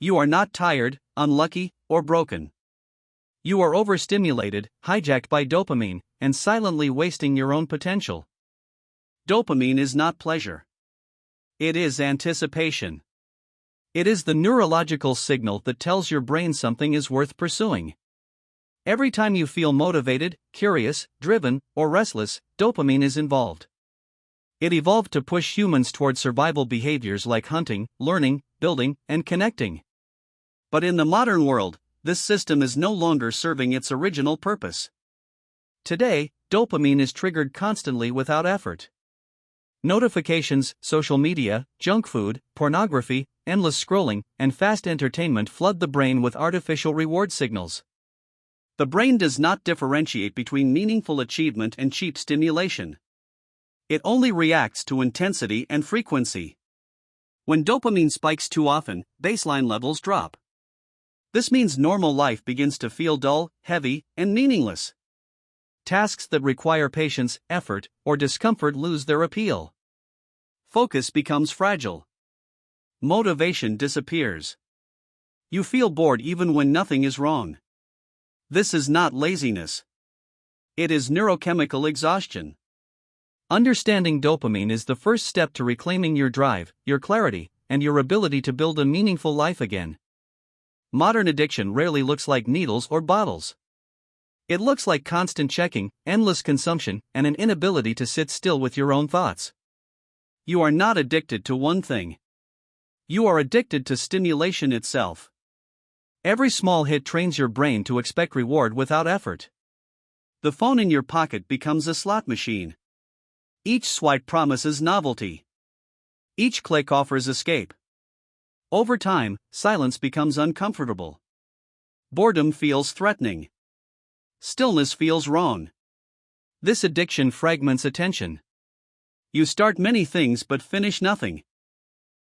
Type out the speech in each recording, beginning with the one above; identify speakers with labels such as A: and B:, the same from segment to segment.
A: You are not tired, unlucky, or broken. You are overstimulated, hijacked by dopamine, and silently wasting your own potential. Dopamine is not pleasure. It is anticipation. It is the neurological signal that tells your brain something is worth pursuing. Every time you feel motivated, curious, driven, or restless, dopamine is involved. It evolved to push humans toward survival behaviors like hunting, learning, building, and connecting. But in the modern world, this system is no longer serving its original purpose. Today, dopamine is triggered constantly without effort. Notifications, social media, junk food, pornography, endless scrolling, and fast entertainment flood the brain with artificial reward signals. The brain does not differentiate between meaningful achievement and cheap stimulation. It only reacts to intensity and frequency. When dopamine spikes too often, baseline levels drop. This means normal life begins to feel dull, heavy, and meaningless. Tasks that require patience, effort, or discomfort lose their appeal. Focus becomes fragile. Motivation disappears. You feel bored even when nothing is wrong. This is not laziness. It is neurochemical exhaustion. Understanding dopamine is the first step to reclaiming your drive, your clarity, and your ability to build a meaningful life again. Modern addiction rarely looks like needles or bottles. It looks like constant checking, endless consumption, and an inability to sit still with your own thoughts. You are not addicted to one thing. You are addicted to stimulation itself. Every small hit trains your brain to expect reward without effort. The phone in your pocket becomes a slot machine. Each swipe promises novelty. Each click offers escape. Over time, silence becomes uncomfortable. Boredom feels threatening. Stillness feels wrong. This addiction fragments attention. You start many things but finish nothing.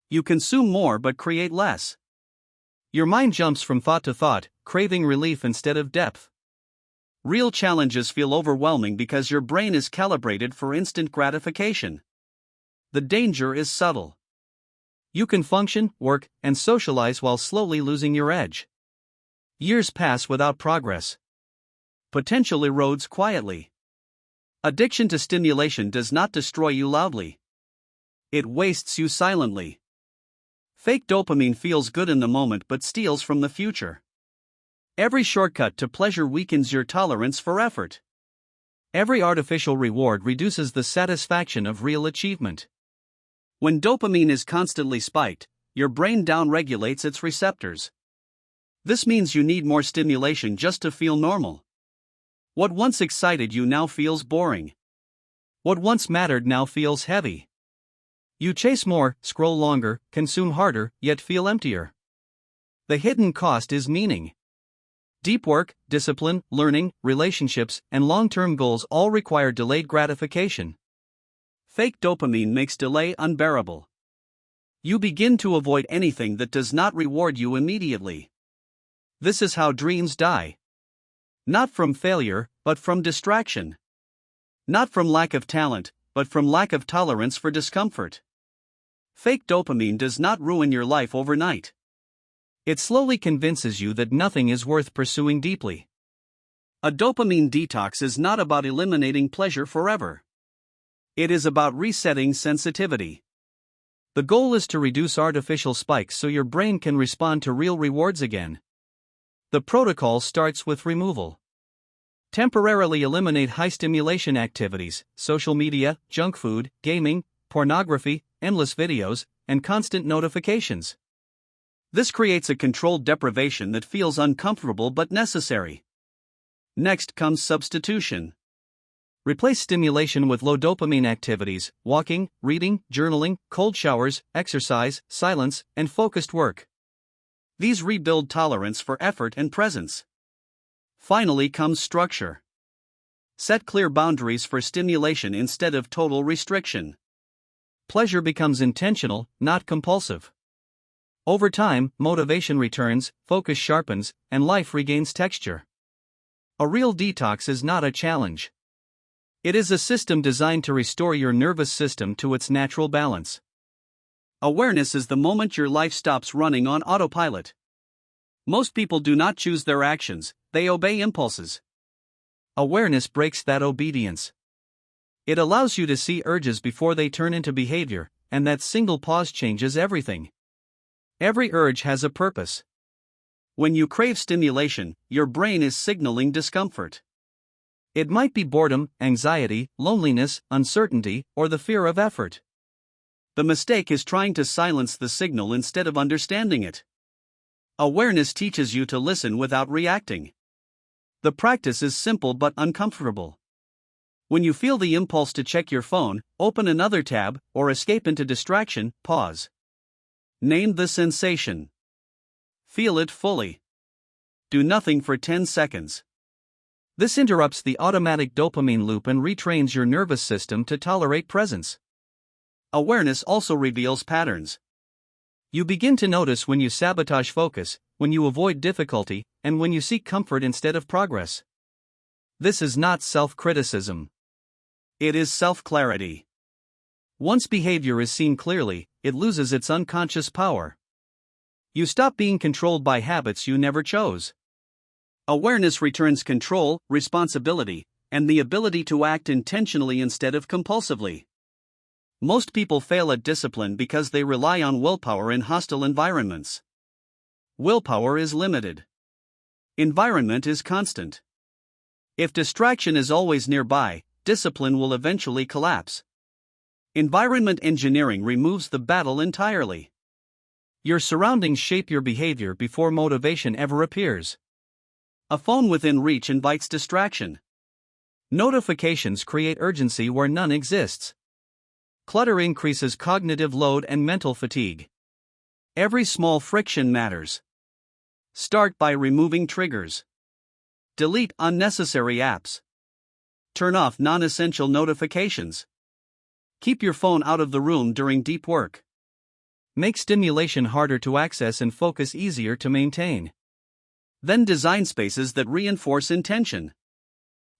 A: You consume more but create less. Your mind jumps from thought to thought, craving relief instead of depth. Real challenges feel overwhelming because your brain is calibrated for instant gratification. The danger is subtle. You can function, work, and socialize while slowly losing your edge. Years pass without progress. Potential erodes quietly. Addiction to stimulation does not destroy you loudly. It wastes you silently. Fake dopamine feels good in the moment but steals from the future. Every shortcut to pleasure weakens your tolerance for effort. Every artificial reward reduces the satisfaction of real achievement. When dopamine is constantly spiked, your brain downregulates its receptors. This means you need more stimulation just to feel normal. What once excited you now feels boring. What once mattered now feels heavy. You chase more, scroll longer, consume harder, yet feel emptier. The hidden cost is meaning. Deep work, discipline, learning, relationships, and long-term goals all require delayed gratification. Fake dopamine makes delay unbearable. You begin to avoid anything that does not reward you immediately. This is how dreams die. Not from failure, but from distraction. Not from lack of talent, but from lack of tolerance for discomfort. Fake dopamine does not ruin your life overnight. It slowly convinces you that nothing is worth pursuing deeply. A dopamine detox is not about eliminating pleasure forever. It is about resetting sensitivity. The goal is to reduce artificial spikes so your brain can respond to real rewards again. The protocol starts with removal. Temporarily eliminate high-stimulation activities, social media, junk food, gaming, pornography, endless videos, and constant notifications. This creates a controlled deprivation that feels uncomfortable but necessary. Next comes substitution. Replace stimulation with low dopamine activities, walking, reading, journaling, cold showers, exercise, silence, and focused work. These rebuild tolerance for effort and presence. Finally comes structure. Set clear boundaries for stimulation instead of total restriction. Pleasure becomes intentional, not compulsive. Over time, motivation returns, focus sharpens, and life regains texture. A real detox is not a challenge. It is a system designed to restore your nervous system to its natural balance. Awareness is the moment your life stops running on autopilot. Most people do not choose their actions, they obey impulses. Awareness breaks that obedience. It allows you to see urges before they turn into behavior, and that single pause changes everything. Every urge has a purpose. When you crave stimulation, your brain is signaling discomfort. It might be boredom, anxiety, loneliness, uncertainty, or the fear of effort. The mistake is trying to silence the signal instead of understanding it. Awareness teaches you to listen without reacting. The practice is simple but uncomfortable. When you feel the impulse to check your phone, open another tab, or escape into distraction, pause. Name the sensation. Feel it fully. Do nothing for 10 seconds. This interrupts the automatic dopamine loop and retrains your nervous system to tolerate presence. Awareness also reveals patterns. You begin to notice when you sabotage focus, when you avoid difficulty, and when you seek comfort instead of progress. This is not self-criticism. It is self-clarity. Once behavior is seen clearly, it loses its unconscious power. You stop being controlled by habits you never chose. Awareness returns control, responsibility, and the ability to act intentionally instead of compulsively. Most people fail at discipline because they rely on willpower in hostile environments. Willpower is limited. Environment is constant. If distraction is always nearby, discipline will eventually collapse. Environment engineering removes the battle entirely. Your surroundings shape your behavior before motivation ever appears. A phone within reach invites distraction. Notifications create urgency where none exists. Clutter increases cognitive load and mental fatigue. Every small friction matters. Start by removing triggers. Delete unnecessary apps. Turn off non-essential notifications. Keep your phone out of the room during deep work. Make stimulation harder to access and focus easier to maintain. Then design spaces that reinforce intention.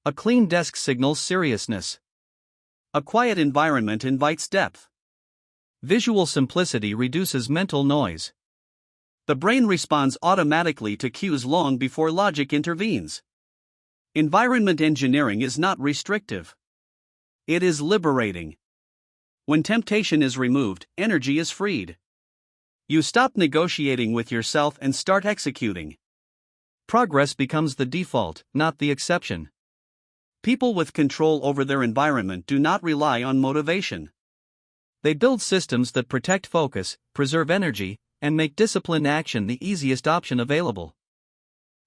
A: A clean desk signals seriousness. A quiet environment invites depth. Visual simplicity reduces mental noise. The brain responds automatically to cues long before logic intervenes. Environment engineering is not restrictive. It is liberating. When temptation is removed, energy is freed. You stop negotiating with yourself and start executing. Progress becomes the default, not the exception. People with control over their environment do not rely on motivation. They build systems that protect focus, preserve energy, and make disciplined action the easiest option available.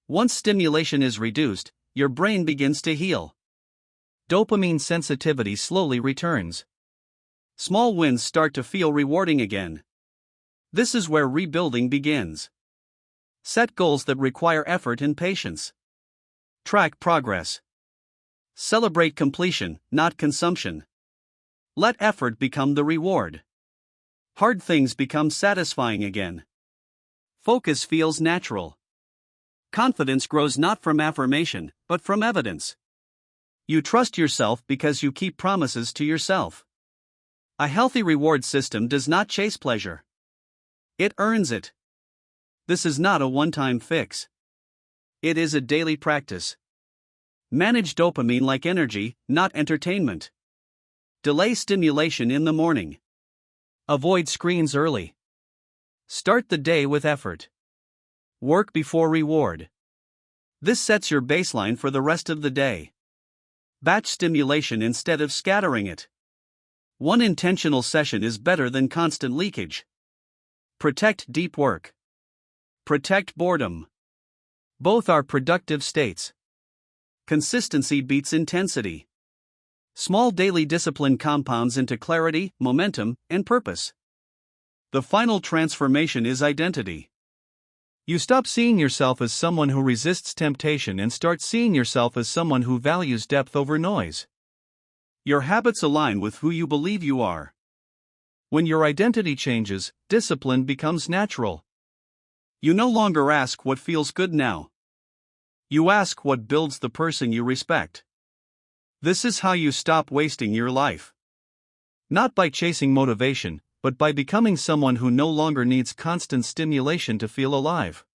A: Once stimulation is reduced, your brain begins to heal. Dopamine sensitivity slowly returns. Small wins start to feel rewarding again. This is where rebuilding begins. Set goals that require effort and patience. Track progress. Celebrate completion, not consumption. Let effort become the reward. Hard things become satisfying again. Focus feels natural. Confidence grows not from affirmation, but from evidence. You trust yourself because you keep promises to yourself. A healthy reward system does not chase pleasure. It earns it. This is not a one-time fix. It is a daily practice. Manage dopamine like energy, not entertainment. Delay stimulation in the morning. Avoid screens early. Start the day with effort. Work before reward. This sets your baseline for the rest of the day. Batch stimulation instead of scattering it. One intentional session is better than constant leakage. Protect deep work. Protect boredom. Both are productive states. Consistency beats intensity. Small daily discipline compounds into clarity, momentum, and purpose. The final transformation is identity. You stop seeing yourself as someone who resists temptation and start seeing yourself as someone who values depth over noise. Your habits align with who you believe you are. When your identity changes, discipline becomes natural. You no longer ask what feels good now. You ask what builds the person you respect. This is how you stop wasting your life. Not by chasing motivation, but by becoming someone who no longer needs constant stimulation to feel alive.